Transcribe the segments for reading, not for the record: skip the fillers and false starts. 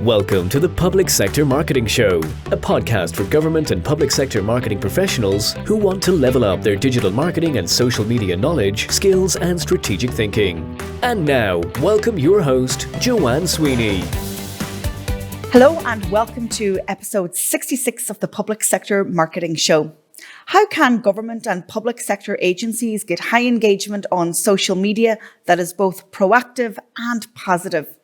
Welcome to the Public Sector Marketing Show, a podcast for government and public sector marketing professionals who want to level up their digital marketing and social media knowledge, skills, and strategic thinking. And now, welcome your host, Joanne Sweeney. Hello and welcome to episode 66 of the Public Sector Marketing Show. How can government and public sector agencies get high engagement on social media that is both proactive and positive?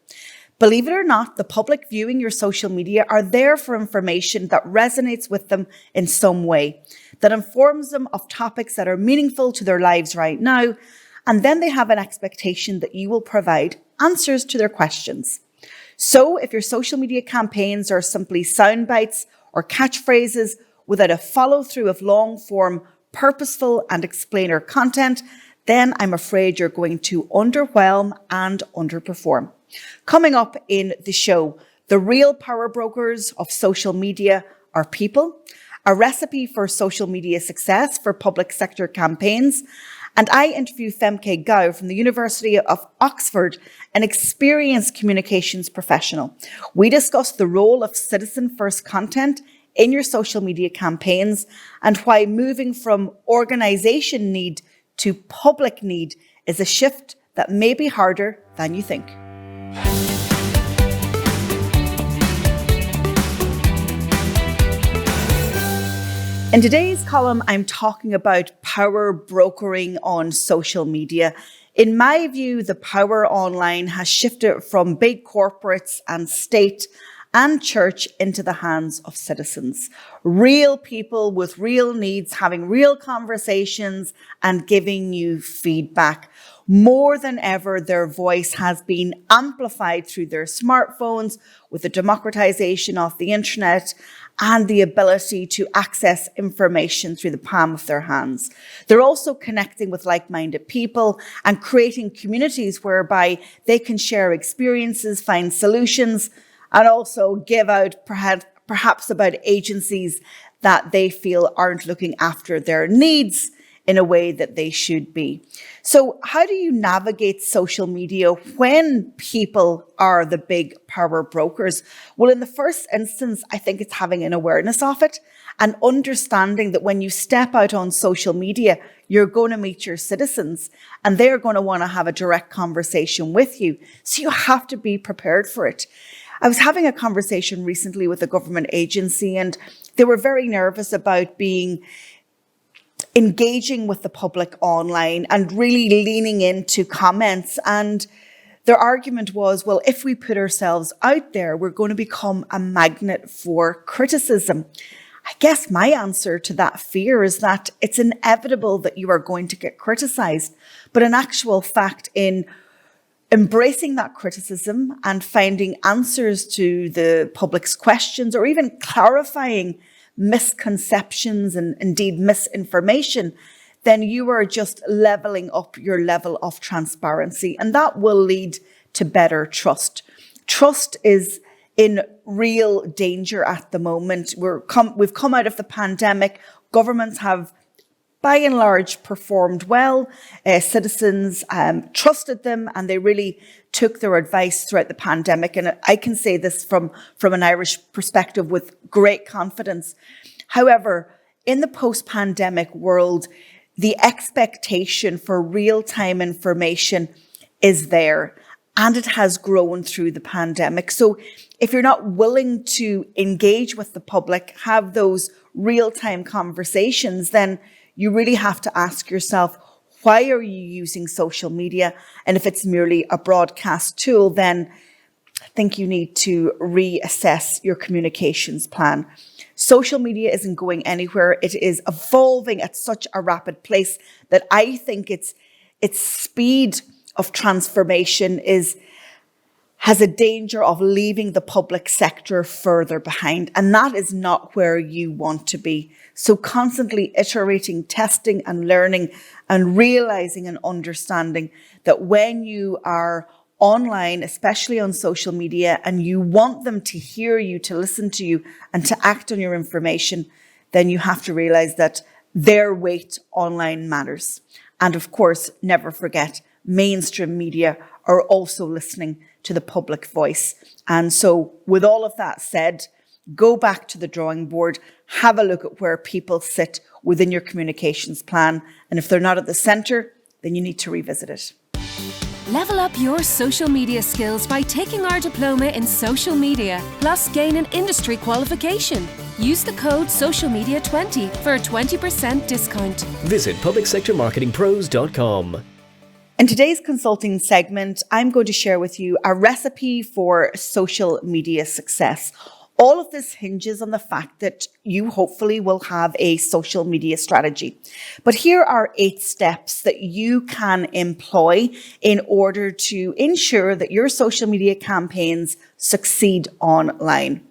Believe it or not, the public viewing your social media are there for information that resonates with them in some way, that informs them of topics that are meaningful to their lives right now, and then they have an expectation that you will provide answers to their questions. So if your social media campaigns are simply sound bites or catchphrases without a follow-through of long-form, purposeful and explainer content, then I'm afraid you're going to underwhelm and underperform. Coming up in the show, the real power brokers of social media are people, a recipe for social media success for public sector campaigns, and I interview Femke Gao from the University of Oxford, an experienced communications professional. We discuss the role of citizen-first content in your social media campaigns and why moving from organization need to public need is a shift that may be harder than you think. In today's column, I'm talking about power brokering on social media. In my view, the power online has shifted from big corporates and state and church into the hands of citizens. Real people with real needs, having real conversations and giving you feedback. More than ever, their voice has been amplified through their smartphones with the democratization of the internet and the ability to access information through the palm of their hands. They're also connecting with like-minded people and creating communities whereby they can share experiences, find solutions, and also give out perhaps about agencies that they feel aren't looking after their needs in a way that they should be. So how do you navigate social media when people are the big power brokers? Well, in the first instance, I think it's having an awareness of it and understanding that when you step out on social media, you're going to meet your citizens and they're going to want to have a direct conversation with you. So you have to be prepared for it. I was having a conversation recently with a government agency and they were very nervous about engaging with the public online and really leaning into comments. And their argument was, well, if we put ourselves out there, we're going to become a magnet for criticism. I guess my answer to that fear is that it's inevitable that you are going to get criticized. But in actual fact, in embracing that criticism and finding answers to the public's questions or even clarifying misconceptions and indeed misinformation, then you are just leveling up your level of transparency. And that will lead to better trust. Trust is in real danger at the moment. We've come out of the pandemic. Governments have by and large performed well. Citizens trusted them and they really took their advice throughout the pandemic. And I can say this from an Irish perspective with great confidence. However, in the post-pandemic world, the expectation for real-time information is there and it has grown through the pandemic. So if you're not willing to engage with the public, have those real-time conversations, then you really have to ask yourself, why are you using social media? And if it's merely a broadcast tool, then I think you need to reassess your communications plan. Social media isn't going anywhere. It is evolving at such a rapid pace that I think its speed of transformation has a danger of leaving the public sector further behind. And that is not where you want to be. So constantly iterating, testing and learning and realizing and understanding that when you are online, especially on social media, and you want them to hear you, to listen to you and to act on your information, then you have to realize that their weight online matters. And of course, never forget, mainstream media are also listening to the public voice. And so with all of that said, go back to the drawing board, have a look at where people sit within your communications plan. And if they're not at the centre, then you need to revisit it. Level up your social media skills by taking our diploma in social media, plus gain an industry qualification. Use the code SocialMedia20 for a 20% discount. Visit publicsectormarketingpros.com. In today's consulting segment, I'm going to share with you a recipe for social media success. All of this hinges on the fact that you hopefully will have a social media strategy. But here are 8 steps that you can employ in order to ensure that your social media campaigns succeed online.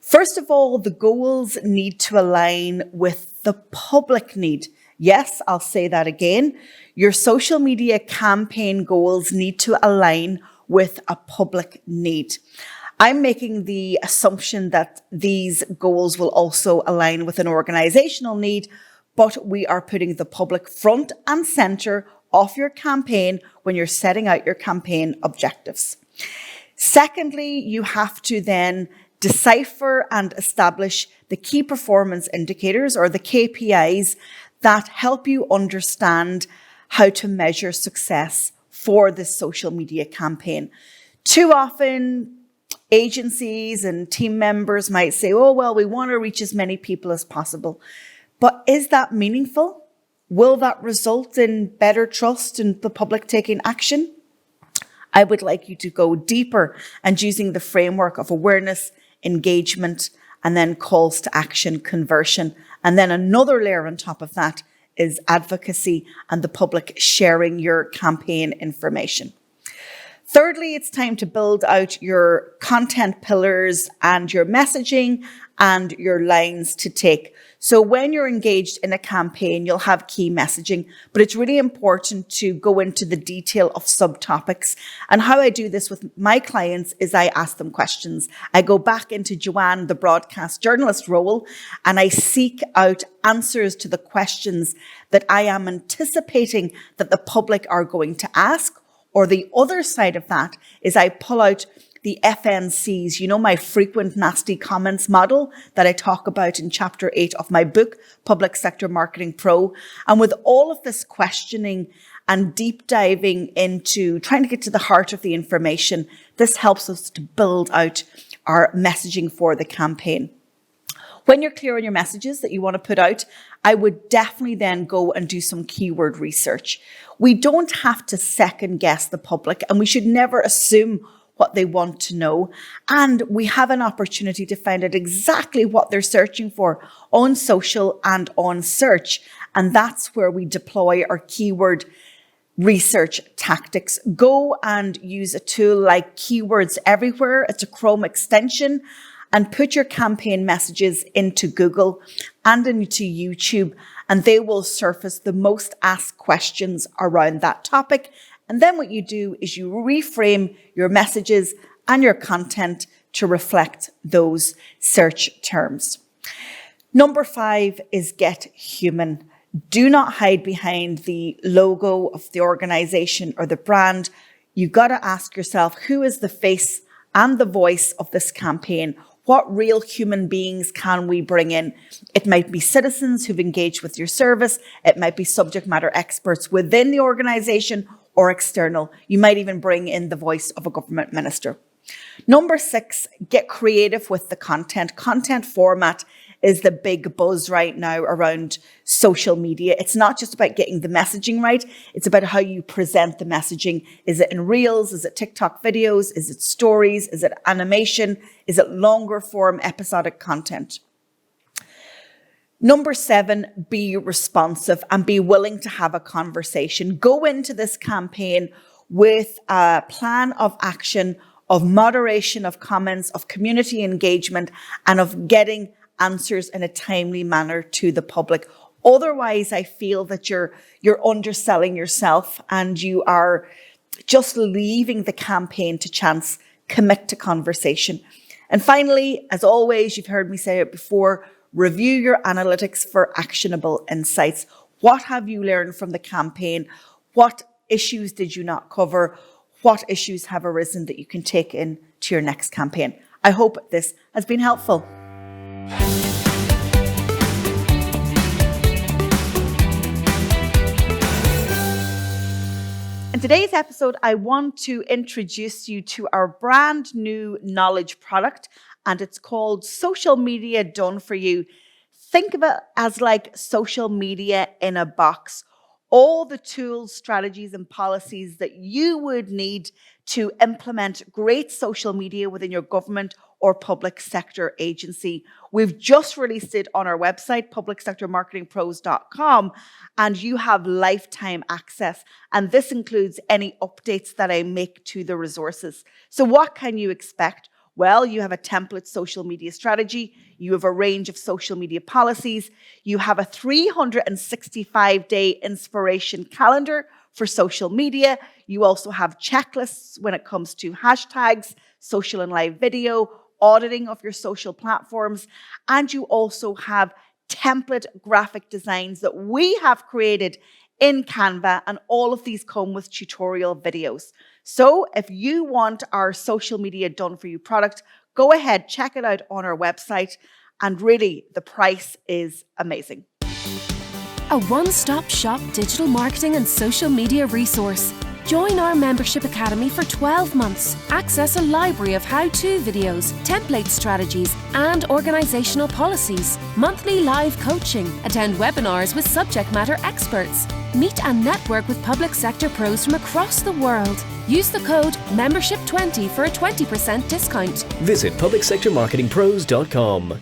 First of all, the goals need to align with the public need. Yes, I'll say that again. Your social media campaign goals need to align with a public need. I'm making the assumption that these goals will also align with an organizational need, but we are putting the public front and center of your campaign when you're setting out your campaign objectives. Secondly, you have to then decipher and establish the key performance indicators, or the KPIs, that help you understand how to measure success for this social media campaign. Too often, agencies and team members might say, oh, well, we want to reach as many people as possible. But is that meaningful? Will that result in better trust in the public taking action? I would like you to go deeper and using the framework of awareness, engagement, and then calls to action, conversion. And then another layer on top of that is advocacy and the public sharing your campaign information. Thirdly, it's time to build out your content pillars and your messaging and your lines to take. So when you're engaged in a campaign, you'll have key messaging, but it's really important to go into the detail of subtopics. And how I do this with my clients is I ask them questions. I go back into Joanne, the broadcast journalist role, and I seek out answers to the questions that I am anticipating that the public are going to ask. Or the other side of that is I pull out the FNCs, my frequent nasty comments model that I talk about in chapter 8 of my book, Public Sector Marketing Pro. And with all of this questioning and deep diving into trying to get to the heart of the information, this helps us to build out our messaging for the campaign. When you're clear on your messages that you want to put out, I would definitely then go and do some keyword research. We don't have to second guess the public, and we should never assume what they want to know. And we have an opportunity to find out exactly what they're searching for on social and on search. And that's where we deploy our keyword research tactics. Go and use a tool like Keywords Everywhere. It's a Chrome extension. And put your campaign messages into Google and into YouTube, and they will surface the most asked questions around that topic. And then what you do is you reframe your messages and your content to reflect those search terms. Number 5 is get human. Do not hide behind the logo of the organization or the brand. You got to ask yourself, who is the face and the voice of this campaign? What real human beings can we bring in? It might be citizens who've engaged with your service. It might be subject matter experts within the organization or external. You might even bring in the voice of a government minister. Number 6, get creative with the content. Content format is the big buzz right now around social media. It's not just about getting the messaging right. It's about how you present the messaging. Is it in Reels? Is it TikTok videos? Is it stories? Is it animation? Is it longer form episodic content? Number 7, be responsive and be willing to have a conversation. Go into this campaign with a plan of action, of moderation of comments, of community engagement, and of getting answers in a timely manner to the public. Otherwise, I feel that you're underselling yourself and you are just leaving the campaign to chance. Commit to conversation. And finally, as always, you've heard me say it before, review your analytics for actionable insights. What have you learned from the campaign? What issues did you not cover? what issues have arisen that you can take into your next campaign. I hope this has been helpful. In today's episode, I want to introduce you to our brand new knowledge product, and it's called Social Media Done For You. Think of it as like social media in a box. All the tools, strategies, and policies that you would need to implement great social media within your government or public sector agency. We've just released it on our website, publicsectormarketingpros.com, and you have lifetime access. And this includes any updates that I make to the resources. So what can you expect? Well, you have a template social media strategy, you have a range of social media policies, you have a 365-day inspiration calendar for social media, you also have checklists when it comes to hashtags, social and live video, auditing of your social platforms, and you also have template graphic designs that we have created in Canva, and all of these come with tutorial videos. So if you want our Social Media Done For You product, go ahead, check it out on our website, and really the price is amazing. A one-stop shop digital marketing and social media resource. Join our membership academy for 12 months. Access a library of how-to videos, template strategies, and organizational policies. Monthly live coaching. Attend webinars with subject matter experts. Meet and network with public sector pros from across the world. Use the code MEMBERSHIP20 for a 20% discount. Visit publicsectormarketingpros.com.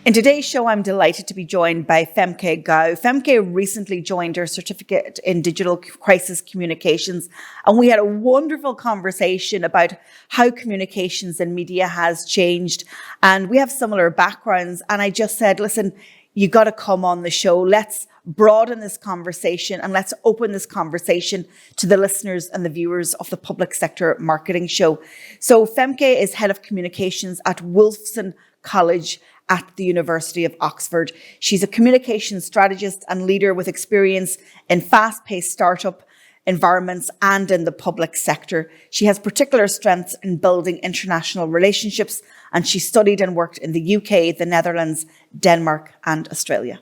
In today's show, I'm delighted to be joined by Femke Gao. Femke recently joined her certificate in digital crisis communications, and we had a wonderful conversation about how communications and media has changed. And we have similar backgrounds. And I just said, listen, you got to come on the show. Let's broaden this conversation and let's open this conversation to the listeners and the viewers of the Public Sector Marketing Show. So Femke is head of communications at Wolfson College at the University of Oxford. She's a communications strategist and leader with experience in fast-paced startup environments and in the public sector. She has particular strengths in building international relationships, and she studied and worked in the UK, the Netherlands, Denmark, and Australia.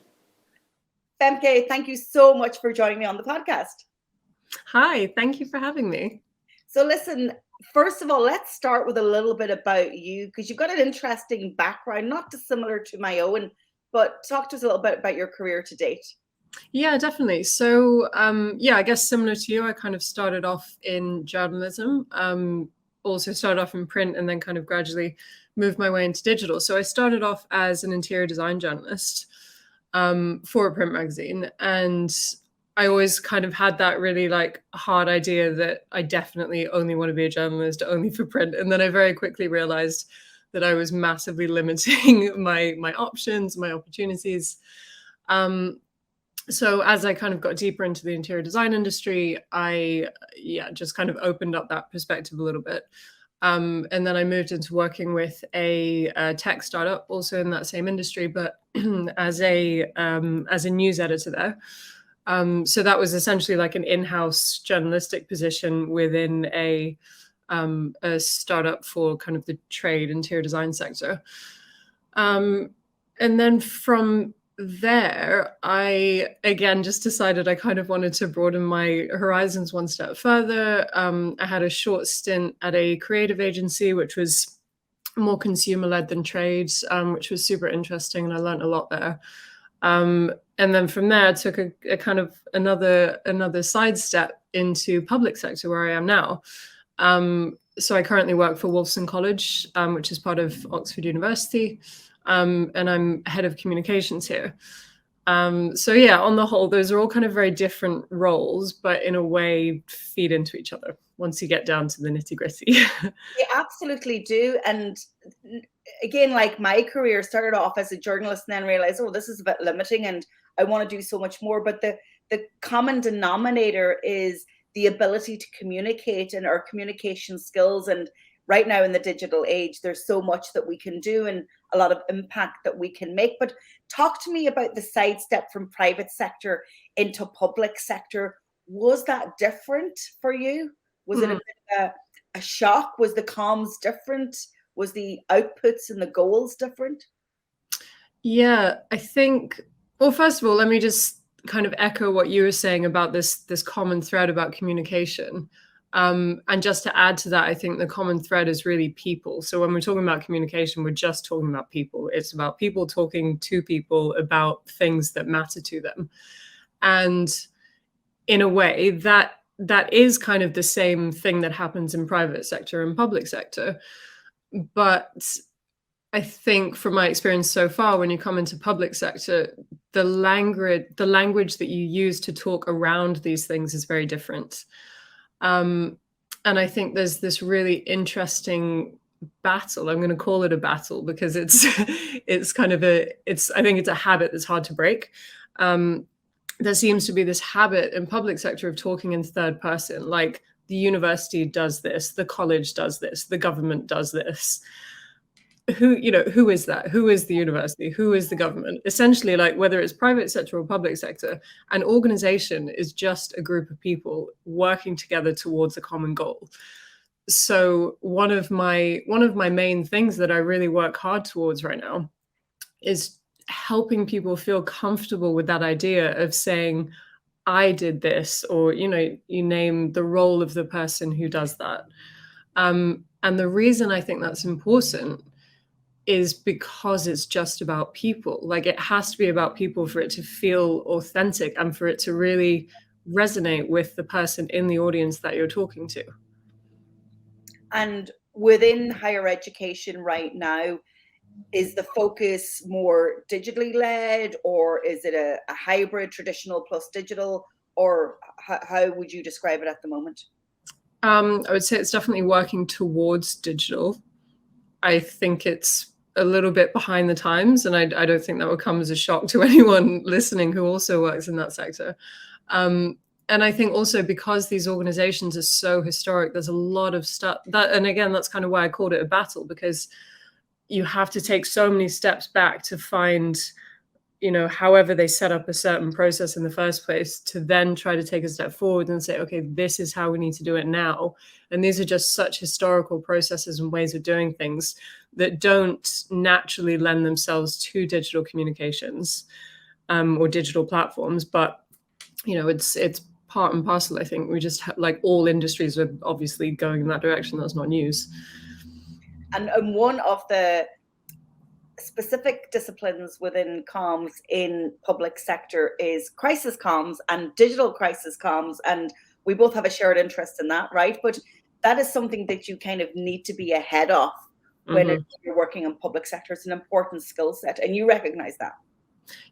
Femke, thank you so much for joining me on the podcast. Hi, thank you for having me. So listen, first of all, let's start with a little bit about you, because you've got an interesting background, not dissimilar to my own, but talk to us a little bit about your career to date. Yeah, definitely. So, I guess similar to you, I kind of started off in journalism, also started off in print and then kind of gradually moved my way into digital. So I started off as an interior design journalist for a print magazine. And I always kind of had that really like hard idea that I definitely only want to be a journalist only for print. And then I very quickly realized that I was massively limiting my options, my opportunities. So as I kind of got deeper into the interior design industry, I just kind of opened up that perspective a little bit. And then I moved into working with a tech startup, also in that same industry, but as a news editor there. So that was essentially like an in-house journalistic position within a startup for kind of the trade interior design sector. And then from there, I again just decided I kind of wanted to broaden my horizons one step further. I had a short stint at a creative agency, which was more consumer-led than trade, which was super interesting, and I learned a lot there. And then from there, I took a kind of another sidestep into public sector, where I am now. So I currently work for Wolfson College, which is part of Oxford University. And I'm head of communications here. So yeah, on the whole, those are all kind of very different roles, but in a way feed into each other once you get down to the nitty-gritty. They absolutely do. And again, like my career started off as a journalist and then realized, oh, this is a bit limiting and I want to do so much more. But the common denominator is the ability to communicate and our communication skills. And right now in the digital age, there's so much that we can do and a lot of impact that we can make. But talk to me about the sidestep from private sector into public sector. Was that different for you? Was it a bit of a shock? Was the comms different? Was the outputs and the goals different? Yeah, I think, well, first of all, let me just kind of echo what you were saying about this common thread about communication. And just to add to that, I think the common thread is really people. So when we're talking about communication, we're just talking about people. It's about people talking to people about things that matter to them. And in a way, that is kind of the same thing that happens in private sector and public sector. But I think from my experience so far, when you come into public sector, the language that you use to talk around these things is very different. And I think there's this really interesting battle. I'm going to call it a battle because it's kind of I think it's a habit that's hard to break. There seems to be this habit in public sector of talking in third person, like the university does this, the college does this, the government does this. Who is that? Who is the university? Who is the government? Essentially, like whether it's private sector or public sector, an organization is just a group of people working together towards a common goal. So one of my main things that I really work hard towards right now is helping people feel comfortable with that idea of saying, I did this, or, you name the role of the person who does that. And the reason I think that's important is because it's just about people. Like it has to be about people for it to feel authentic and for it to really resonate with the person in the audience that you're talking to. And within higher education right now, is the focus more digitally led, or is it a hybrid, traditional plus digital, or how would you describe it at the moment? I would say it's definitely working towards digital. I think it's a little bit behind the times, and I don't think that would come as a shock to anyone listening who also works in that sector. And I think also because these organizations are so historic, there's a lot of stuff that, and again, that's kind of why I called it a battle, because you have to take so many steps back to find, however they set up a certain process in the first place, to then try to take a step forward and say, okay, this is how we need to do it now. And these are just such historical processes and ways of doing things that don't naturally lend themselves to digital communications or digital platforms. But, it's part and parcel. I think we just like all industries are obviously going in that direction. That's not news. And one of the specific disciplines within comms in public sector is crisis comms and digital crisis comms. And we both have a shared interest in that, right? But that is something that you kind of need to be ahead of when you're working in public sector. It's an important skill set, and you recognize that.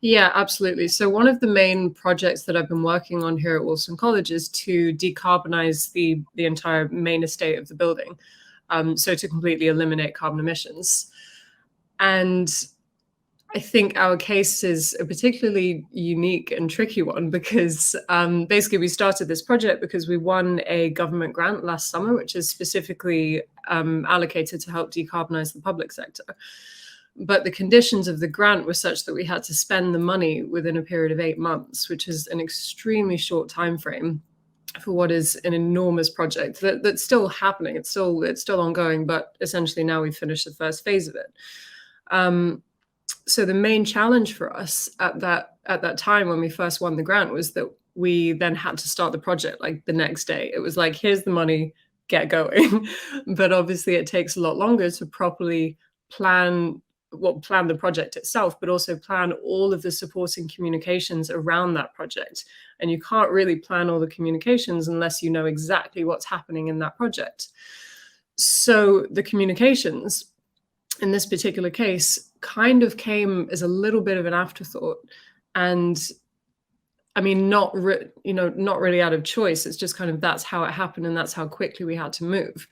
Yeah, absolutely. So one of the main projects that I've been working on here at Wolfson College is to decarbonize the entire main estate of the building. So to completely eliminate carbon emissions. And I think our case is a particularly unique and tricky one because basically we started this project because we won a government grant last summer, which is specifically allocated to help decarbonize the public sector. But the conditions of the grant were such that we had to spend the money within a period of 8 months, which is an extremely short time frame for what is an enormous project that's still happening. It's still ongoing, but essentially now we've finished the first phase of it. So the main challenge for us at that time when we first won the grant was that we then had to start the project like the next day. It was like, here's the money, get going. But obviously it takes a lot longer to properly plan the project itself, but also plan all of the supporting communications around that project. And you can't really plan all the communications unless you know exactly what's happening in that project. So the communications in this particular case kind of came as a little bit of an afterthought. And I mean, not really out of choice. It's just kind of, that's how it happened and that's how quickly we had to move.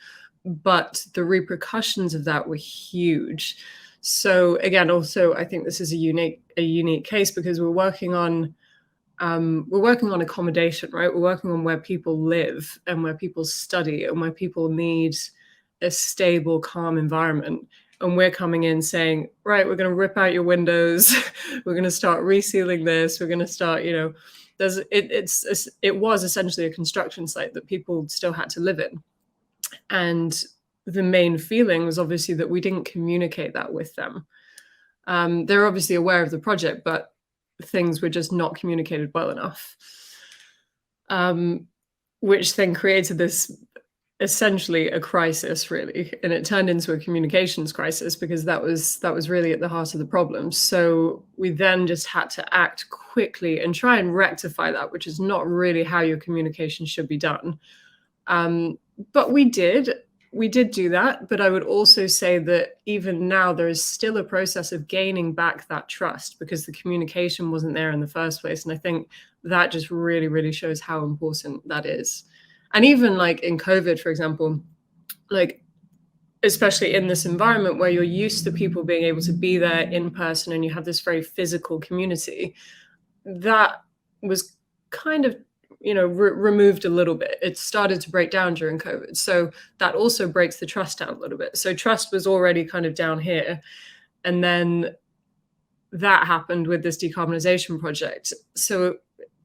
But the repercussions of that were huge. So again, also, I think this is a unique case because we're working on accommodation, right? We're working on where people live and where people study and where people need a stable, calm environment. And we're coming in saying, right, we're going to rip out your windows. We're going to start resealing this. We're going to start, it was essentially a construction site that people still had to live in. And the main feeling was obviously that we didn't communicate that with them. They're obviously aware of the project, but things were just not communicated well enough, which then created this essentially a crisis, really, and it turned into a communications crisis because that was really at the heart of the problem. So we then just had to act quickly and try and rectify that, which is not really how your communication should be done. But we did do that. But I would also say that even now there is still a process of gaining back that trust because the communication wasn't there in the first place. And I think that just really, really shows how important that is. And even like in COVID, for example, like especially in this environment where you're used to people being able to be there in person and you have this very physical community, that was kind of, removed a little bit. It started to break down during COVID. So that also breaks the trust down a little bit. So trust was already kind of down here. And then that happened with this decarbonization project. So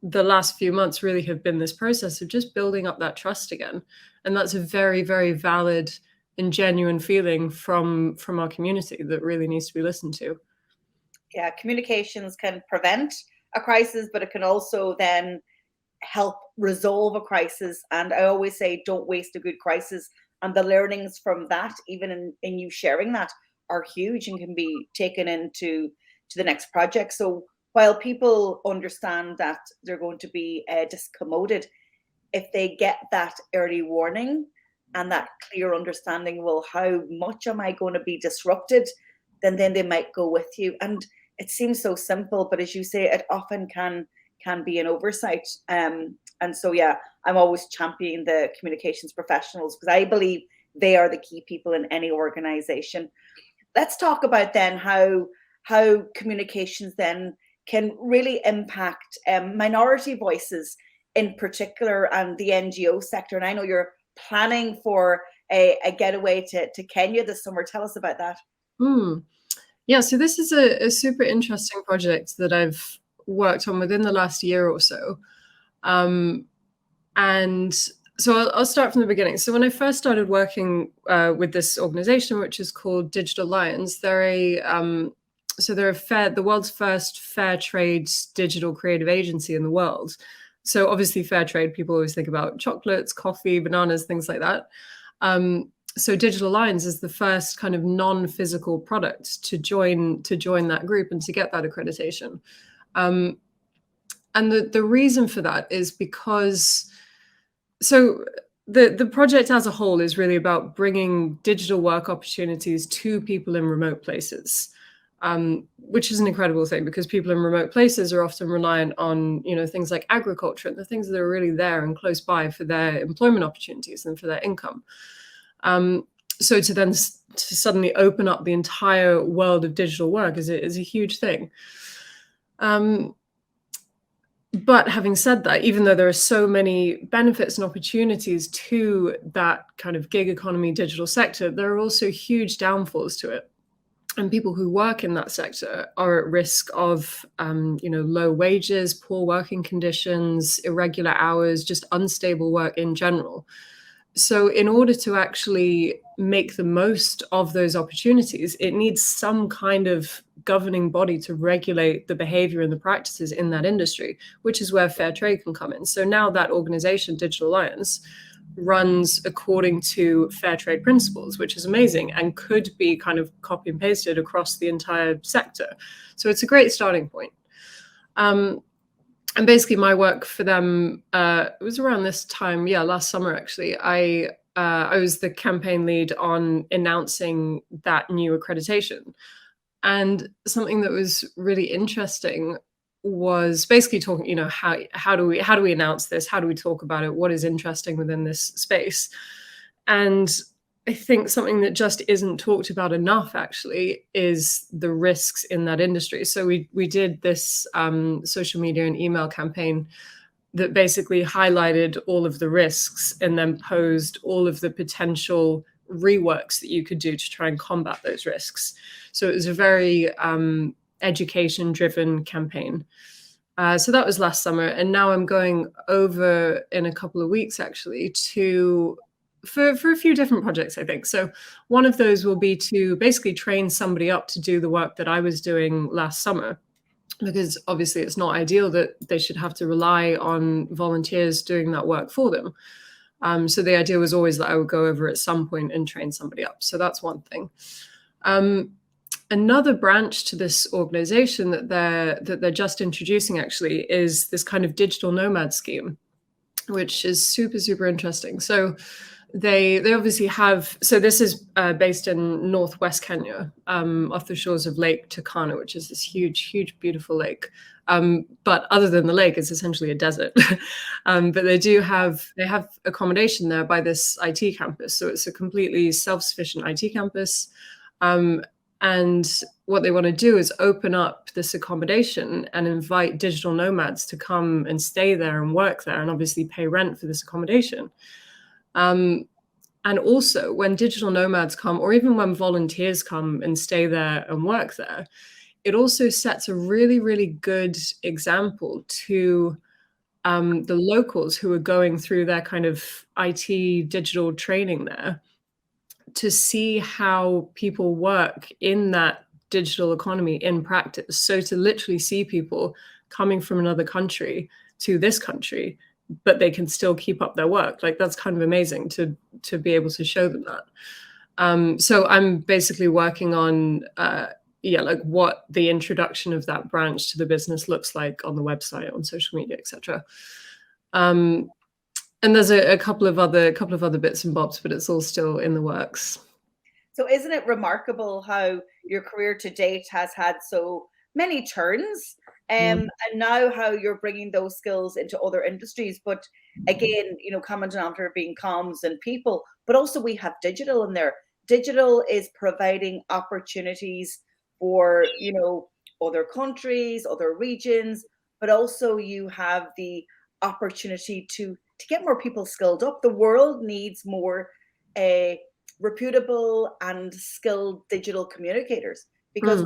the last few months really have been this process of just building up that trust again. And that's a very, very valid and genuine feeling from our community that really needs to be listened to. Yeah, communications can prevent a crisis, but it can also then help resolve a crisis. And I always say, don't waste a good crisis. And the learnings from that, even in you sharing that, are huge and can be taken into the next project. So while people understand that they're going to be discommoded, if they get that early warning and that clear understanding, well, how much am I going to be disrupted, then they might go with you. And it seems so simple, but as you say, it often can be an oversight. And so, yeah, I'm always championing the communications professionals because I believe they are the key people in any organization. Let's talk about then how communications then can really impact minority voices in particular and the NGO sector. And I know you're planning for a getaway to Kenya this summer. Tell us about that. Yeah, so this is a super interesting project that I've worked on within the last year or so. And so I'll start from the beginning. So when I first started working with this organization, which is called Digital Lions, they're the world's first fair trade digital creative agency in the world. So obviously fair trade, people always think about chocolates, coffee, bananas, things like that. So Digital Lions is the first kind of non-physical product to join that group and to get that accreditation. And the reason for that is because, so the project as a whole is really about bringing digital work opportunities to people in remote places. Which is an incredible thing because people in remote places are often reliant on, things like agriculture and the things that are really there and close by for their employment opportunities and for their income. So to suddenly open up the entire world of digital work is a huge thing. But having said that, even though there are so many benefits and opportunities to that kind of gig economy digital sector, there are also huge downfalls to it. And people who work in that sector are at risk of, low wages, poor working conditions, irregular hours, just unstable work in general. So in order to actually make the most of those opportunities, it needs some kind of governing body to regulate the behavior and the practices in that industry, which is where fair trade can come in. So now that organization, Digital Lions, runs according to fair trade principles, which is amazing and could be kind of copy and pasted across the entire sector. So it's a great starting point. And basically my work for them, it was around this time, last summer actually, I was the campaign lead on announcing that new accreditation. And something that was really interesting was basically talking, how do we announce this? How do we talk about it? What is interesting within this space? And I think something that just isn't talked about enough actually is the risks in that industry. So we did this social media and email campaign that basically highlighted all of the risks and then posed all of the potential reworks that you could do to try and combat those risks. So it was a very education-driven campaign. So that was last summer. And now I'm going over in a couple of weeks, actually, to for a few different projects, I think. So one of those will be to basically train somebody up to do the work that I was doing last summer, because obviously it's not ideal that they should have to rely on volunteers doing that work for them. So the idea was always that I would go over at some point and train somebody up. So that's one thing. Another branch to this organization that they're just introducing actually is this kind of digital nomad scheme, which is super, super interesting. So they obviously have, so this is based in northwest Kenya, off the shores of Lake Turkana, which is this huge, huge, beautiful lake. But other than the lake, it's essentially a desert. But they have accommodation there by this IT campus. So it's a completely self-sufficient IT campus. And what they want to do is open up this accommodation and invite digital nomads to come and stay there and work there, and obviously pay rent for this accommodation. And also when digital nomads come, or even when volunteers come and stay there and work there, it also sets a really, really good example to the locals who are going through their kind of IT digital training there, to see how people work in that digital economy in practice. So to literally see people coming from another country to this country, but they can still keep up their work. Like, that's kind of amazing to be able to show them that. So I'm basically working on, like what the introduction of that branch to the business looks like on the website, on social media, etc. And there's a couple of other bits and bobs, but it's all still in the works. So isn't it remarkable how your career to date has had so many turns, and now how you're bringing those skills into other industries? But again, common denominator being comms and people, but also we have digital in there. Digital is providing opportunities for, other countries, other regions, but also you have the opportunity to get more people skilled up. The world needs more reputable and skilled digital communicators, because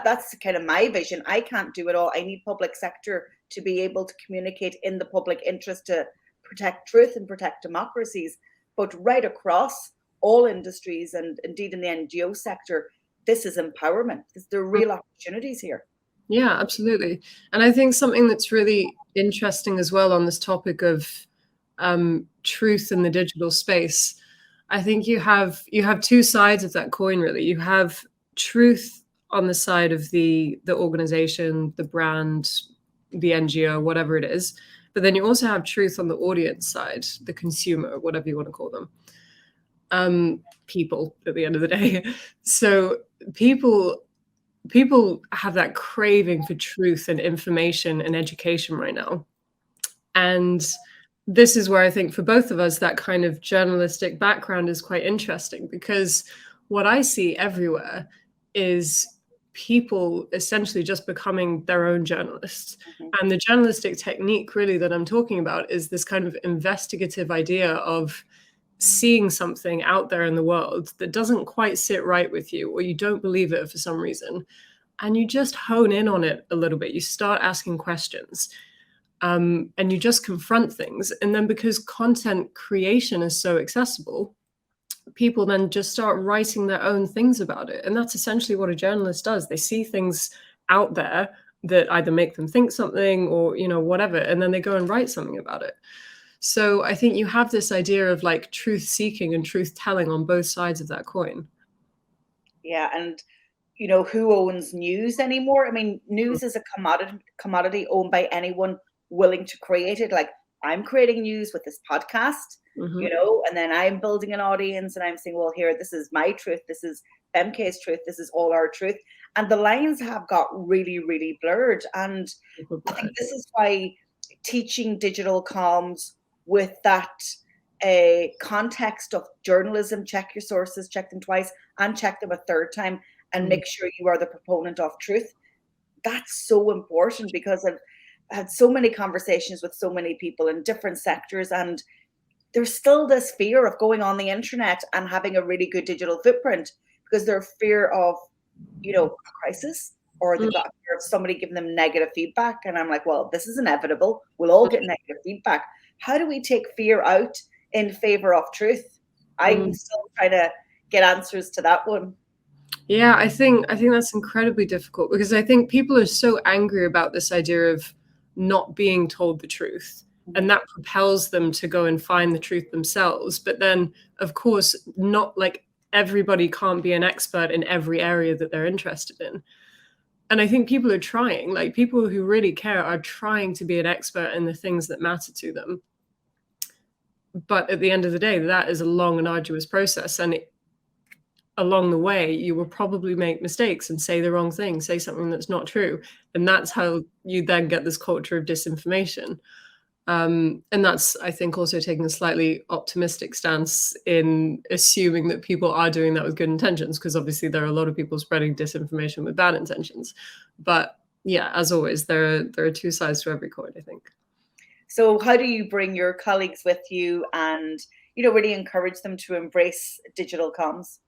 that's kind of my vision. I can't do it all. I need public sector to be able to communicate in the public interest to protect truth and protect democracies. But right across all industries, and indeed in the NGO sector, this is empowerment. There are real opportunities here. Yeah, absolutely. And I think something that's really interesting as well on this topic of truth in the digital space, I think you have two sides of that coin, really. You have truth on the side of the organization, the brand, the NGO, whatever it is. But then you also have truth on the audience side, the consumer, whatever you want to call them. People at the end of the day. So people have that craving for truth and information and education right now. And this is where I think for both of us, that kind of journalistic background is quite interesting, because what I see everywhere is people essentially just becoming their own journalists. And the journalistic technique really that I'm talking about is this kind of investigative idea of seeing something out there in the world that doesn't quite sit right with you, or you don't believe it for some reason, and you just hone in on it a little bit. You start asking questions, and you just confront things. And then because content creation is so accessible, people then just start writing their own things about it. And that's essentially what a journalist does. They see things out there that either make them think something or, whatever, and then they go and write something about it. So I think you have this idea of like truth seeking and truth telling on both sides of that coin. Yeah. And, who owns news anymore? I mean, news is a commodity owned by anyone willing to create it. Like, I'm creating news with this podcast, and then I'm building an audience and I'm saying, well, here, this is my truth. This is MK's truth. This is all our truth. And the lines have got really, really blurred. And I think this is why teaching digital comms with that context of journalism, check your sources, check them twice and check them a third time, and make sure you are the proponent of truth. That's so important, because I've had so many conversations with so many people in different sectors, and there's still this fear of going on the internet and having a really good digital footprint, because they're fear of, a crisis, or they've got fear of somebody giving them negative feedback. And I'm like, well, this is inevitable. We'll all get negative feedback. How do we take fear out in favor of truth? I'm still trying to get answers to that one. Yeah, I think that's incredibly difficult, because I think people are so angry about this idea of not being told the truth, and that propels them to go and find the truth themselves. But then, of course, not like everybody can't be an expert in every area that they're interested in. And I think people are trying, like people who really care are trying to be an expert in the things that matter to them. But at the end of the day, that is a long and arduous process. And along the way, you will probably make mistakes and say the wrong thing, say something that's not true. And that's how you then get this culture of disinformation. And that's, I think, also taking a slightly optimistic stance in assuming that people are doing that with good intentions, because obviously there are a lot of people spreading disinformation with bad intentions. But yeah, as always, there are two sides to every coin, I think. So how do you bring your colleagues with you and, really encourage them to embrace digital comms?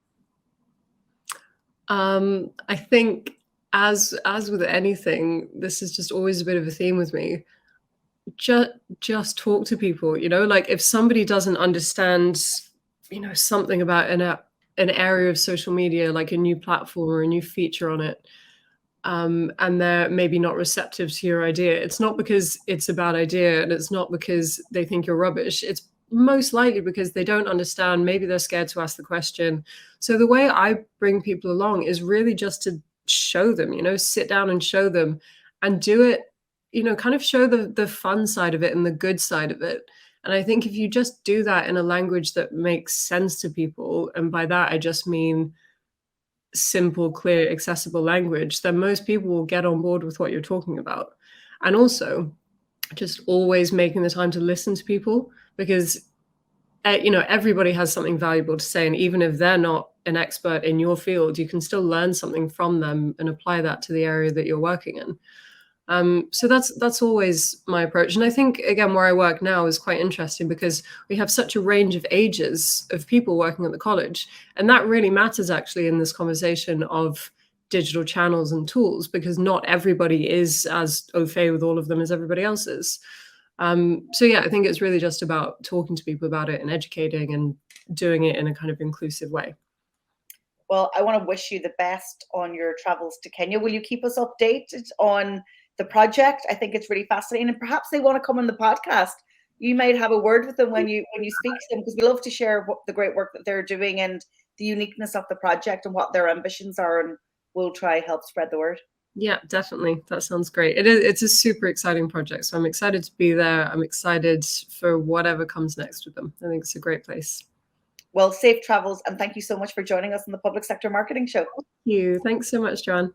I think as with anything, this is just always a bit of a theme with me. Just talk to people, like if somebody doesn't understand, something about an area of social media, like a new platform or a new feature on it, and they're maybe not receptive to your idea, it's not because it's a bad idea, and it's not because they think you're rubbish. It's most likely because they don't understand. Maybe they're scared to ask the question. So the way I bring people along is really just to show them, sit down and show them, and do it, kind of show the fun side of it and the good side of it. And I think if you just do that in a language that makes sense to people, and by that I just mean simple, clear, accessible language, then most people will get on board with what you're talking about. And also just always making the time to listen to people, because everybody has something valuable to say, and even if they're not an expert in your field, you can still learn something from them and apply that to the area that you're working in. So that's always my approach. And I think, again, where I work now is quite interesting, because we have such a range of ages of people working at the college. And that really matters, actually, in this conversation of digital channels and tools, because not everybody is as au fait with all of them as everybody else is. So yeah, I think it's really just about talking to people about it and educating and doing it in a kind of inclusive way. Well, I want to wish you the best on your travels to Kenya. Will you keep us updated on the project? I think it's really fascinating, and perhaps they want to come on the podcast. You might have a word with them when you speak to them, because we love to share the great work that they're doing and the uniqueness of the project and what their ambitions are, and we'll try help spread the word. Yeah, definitely. That sounds great. It's a super exciting project. So I'm excited to be there. I'm excited for whatever comes next with them. I think it's a great place. Well, safe travels, and thank you so much for joining us on the Public Sector Marketing Show. Thank you. Thanks so much, Joanne.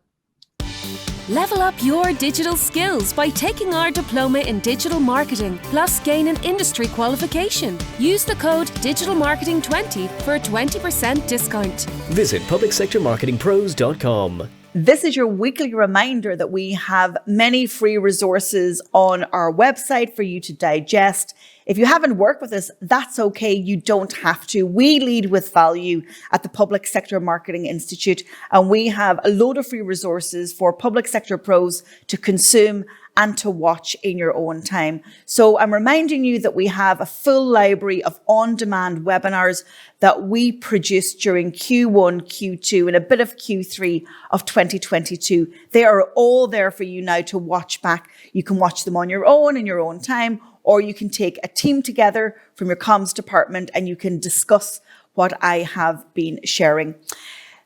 Level up your digital skills by taking our diploma in digital marketing, plus gain an industry qualification. Use the code DigitalMarketing20 for a 20% discount. Visit publicsectormarketingpros.com. This is your weekly reminder that we have many free resources on our website for you to digest. If you haven't worked with us, that's okay. You don't have to. We lead with value at the Public Sector Marketing Institute, and we have a load of free resources for public sector pros to consume and to watch in your own time. So I'm reminding you that we have a full library of on-demand webinars that we produced during Q1, Q2, and a bit of Q3 of 2022. They are all there for you now to watch back. You can watch them on your own in your own time, or you can take a team together from your comms department and you can discuss what I have been sharing.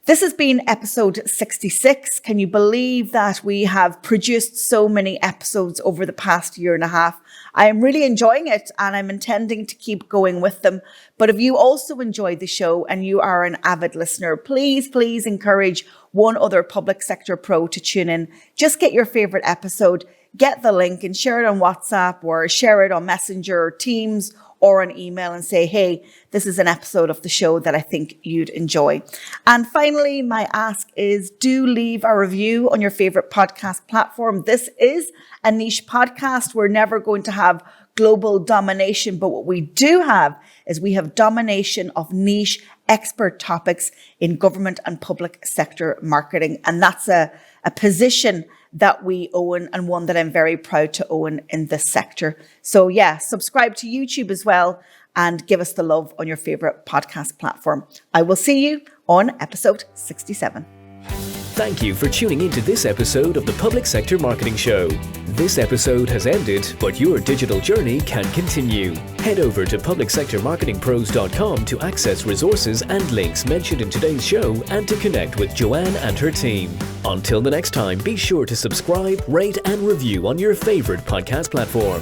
This has been episode 66. Can you believe that we have produced so many episodes over the past year and a half? I am really enjoying it, and I'm intending to keep going with them. But if you also enjoy the show and you are an avid listener, please encourage one other public sector pro to tune in. Just get your favorite episode, get the link and share it on WhatsApp, or share it on Messenger or Teams or an email, and say, hey, this is an episode of the show that I think you'd enjoy. And finally, my ask is, do leave a review on your favorite podcast platform. This is a niche podcast. We're never going to have global domination, but what we do have is we have domination of niche expert topics in government and public sector marketing. And that's a position that we own, and one that I'm very proud to own in this sector. So yeah, subscribe to YouTube as well, and give us the love on your favourite podcast platform. I will see you on episode 67. Thank you for tuning into this episode of the Public Sector Marketing Show. This episode has ended, but your digital journey can continue. Head over to publicsectormarketingpros.com to access resources and links mentioned in today's show and to connect with Joanne and her team. Until the next time, be sure to subscribe, rate and review on your favourite podcast platform.